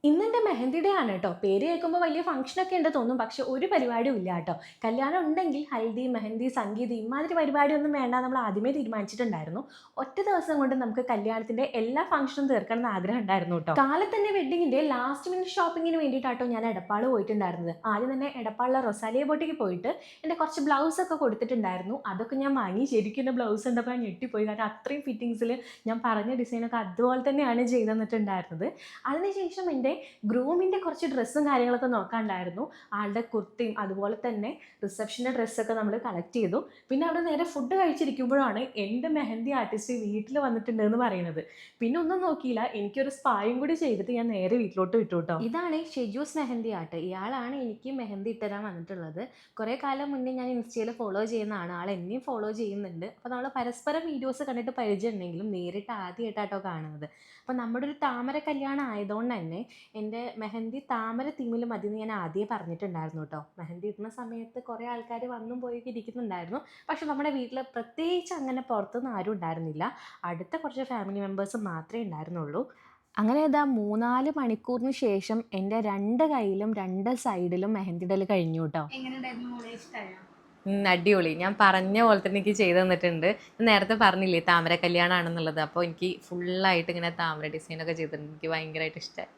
ഇന്നെൻ്റെ മെഹന്തി ഡേ ആണ് കേട്ടോ. പേര് കേൾക്കുമ്പോൾ വലിയ ഫംഗ്ഷനൊക്കെ ഉണ്ട് തോന്നും. പക്ഷെ ഒരു പരിപാടിയും ഇല്ല കേട്ടോ. കല്യാണം ഉണ്ടെങ്കിൽ ഹൽദി, മെഹന്തി, സംഗീത് ഇമാതിരി പരിപാടിയൊന്നും വേണ്ട നമ്മൾ ആദ്യമേ തീരുമാനിച്ചിട്ടുണ്ടായിരുന്നു. ഒറ്റ ദിവസം കൊണ്ട് നമുക്ക് കല്യാണത്തിൻ്റെ എല്ലാ ഫംഗ്ഷനും തീർക്കണം എന്ന് ആഗ്രഹം ഉണ്ടായിരുന്നു കേട്ടോ. കാലത്ത് തന്നെ വെഡിങ്ങിൻ്റെ ലാസ്റ്റ് മിനിറ്റ് ഷോപ്പിങ്ങിന് വേണ്ടിയിട്ടാട്ടോ ഞാൻ എടപ്പാൾ പോയിട്ടുണ്ടായിരുന്നത്. ആദ്യം തന്നെ എടപ്പാളിലെ റൊസാലിയ ബോട്ടിക്ക് പോയിട്ട് എൻ്റെ കുറച്ച് ബ്ലൗസ് ഒക്കെ കൊടുത്തിട്ടുണ്ടായിരുന്നു. അതൊക്കെ ഞാൻ വാങ്ങി. ശരിക്കും എൻ്റെ ബ്ലൗസ് കണ്ടപ്പോൾ ഞാൻ ഞെട്ടിപ്പോയി. കാരണം അത്രയും ഫിറ്റിങ്സിൽ ഞാൻ പറഞ്ഞ ഡിസൈനൊക്കെ അതുപോലെ തന്നെയാണ് ചെയ്ത് തന്നിട്ടുണ്ടായിരുന്നത്. അതിനുശേഷം എൻ്റെ ഗ്രൂമിൻ്റെ കുറച്ച് ഡ്രസ്സും കാര്യങ്ങളൊക്കെ നോക്കാണ്ടായിരുന്നു. ആളുടെ കുർത്തിയും അതുപോലെ തന്നെ റിസപ്ഷൻ്റെ ഡ്രസ്സൊക്കെ നമ്മൾ കളക്ട് ചെയ്തു. പിന്നെ അവിടെ നേരെ ഫുഡ് കഴിച്ചിരിക്കുമ്പോഴാണ് എൻ്റെ മെഹന്തി ആർട്ടിസ്റ്റ് വീട്ടിൽ വന്നിട്ടുണ്ട് എന്ന് പറയുന്നത്. പിന്നെ ഒന്നും നോക്കിയില്ല, എനിക്കൊരു സ്പായും കൂടി ചെയ്തിട്ട് ഞാൻ നേരെ വീട്ടിലോട്ട് വിട്ടു കേട്ടോ. ഇതാണ് ഷെജൂസ് മെഹന്തി ആർട്ട്. ഇയാളാണ് എനിക്ക് മെഹന്തി ഇട്ടുതരാൻ വന്നിട്ടുള്ളത്. കുറേ കാലം മുന്നേ ഞാൻ ഇൻസ്റ്റയിൽ ഫോളോ ചെയ്യുന്നതാണ്. ആൾ എന്നെയും ഫോളോ ചെയ്യുന്നുണ്ട്. അപ്പോൾ നമ്മൾ പരസ്പരം വീഡിയോസ് കണ്ടിട്ട് പരിചയം ഉണ്ടെങ്കിലും നേരിട്ട് ആദ്യമായിട്ടാട്ടോ കാണുന്നത്. അപ്പോൾ നമ്മുടെ ഒരു താമര കല്യാണം ആയതുകൊണ്ട് തന്നെ എൻ്റെ മെഹന്തി താമര തീമിൽ മതി എന്ന് ഞാൻ ആദ്യമേ പറഞ്ഞിട്ടുണ്ടായിരുന്നു കേട്ടോ. മെഹന്തി ഇടുന്ന സമയത്ത് കുറേ ആൾക്കാർ വന്നും പോയൊക്കെ ഇരിക്കുന്നുണ്ടായിരുന്നു. പക്ഷെ നമ്മുടെ വീട്ടിൽ പ്രത്യേകിച്ച് അങ്ങനെ പുറത്തുനിന്ന് ആരും ഉണ്ടായിരുന്നില്ല. അടുത്ത കുറച്ച് ഫാമിലി മെമ്പേഴ്സ് മാത്രമേ ഉണ്ടായിരുന്നുള്ളൂ. അങ്ങനെ ഇതാ 3-4 മണിക്കൂറിന് ശേഷം എൻ്റെ 2 കൈയിലും 2 സൈഡിലും മെഹന്തി ഇടൽ കഴിഞ്ഞു കേട്ടോ. അടിപൊളി. ഞാൻ പറഞ്ഞ പോലെ തന്നെ എനിക്ക് ചെയ്ത് തന്നിട്ടുണ്ട്. നേരത്തെ പറഞ്ഞില്ലേ താമര കല്യാണമാണെന്നുള്ളത്. അപ്പോൾ എനിക്ക് ഫുള്ളായിട്ട് ഇങ്ങനെ താമര ഡിസൈനൊക്കെ ചെയ്തിട്ടുണ്ട്. എനിക്ക് ഭയങ്കരമായിട്ട് ഇഷ്ടമായി.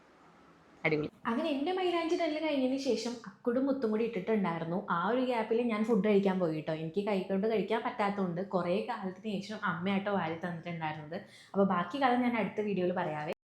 അടിപൊളി. അങ്ങനെ എൻ്റെ മൈലാഞ്ചി ഇടൽ കഴിഞ്ഞതിന് ശേഷം അക്കുടും മുത്തും കൂടി ഇട്ടിട്ടുണ്ടായിരുന്നു. ആ ഒരു ഗ്യാപ്പിൽ ഞാൻ ഫുഡ് കഴിക്കാൻ പോയി കേട്ടോ. എനിക്ക് കൈകൊണ്ട് കഴിക്കാൻ പറ്റാത്തതുകൊണ്ട് കുറേ കാലത്തിന് ശേഷം അമ്മയാട്ടോ വാരി തന്നിട്ടുണ്ടായിരുന്നത്. അപ്പോൾ ബാക്കി കഥ ഞാൻ അടുത്ത വീഡിയോയിൽ പറയാവേ.